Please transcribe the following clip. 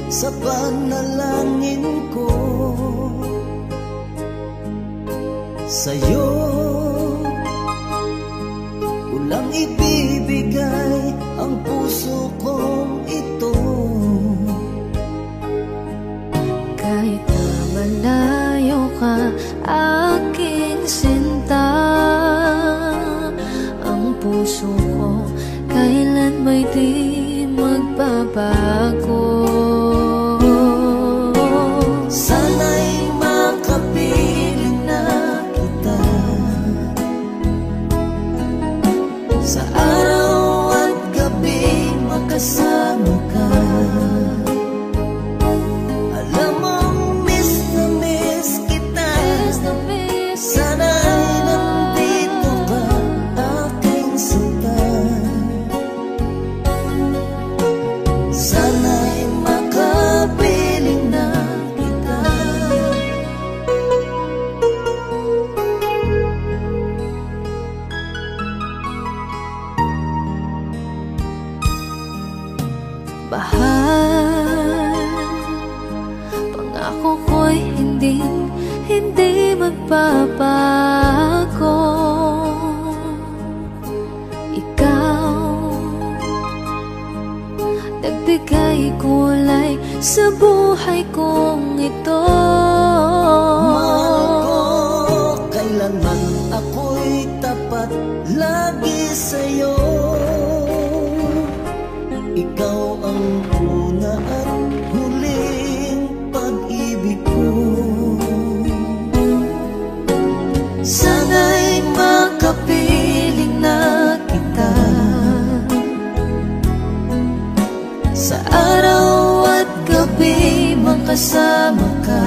sa panalangin ko. Sa'yo walang ibibigay ang puso kong ito. Kahit na malayo ka, aking sinta, ang puso ko kailan ba'y di magbabago. Sana'y makapiling na kita sa araw at gabi, makasama ka. Alam mong miss na miss kita, sana'y nandito ka, aking sinta. Sana'y makapiling na kita. Bahal, pangako ko'y hindi magbabago. Ikaw, nagbigay kulay sa buhay kong ito. Mahal ko, kailanman ako'y tapat lagi sa'yo. Ikaw ang una at huling pag-ibig ko. Sana'y makapiling na kita sa araw at gabi, makasama ka.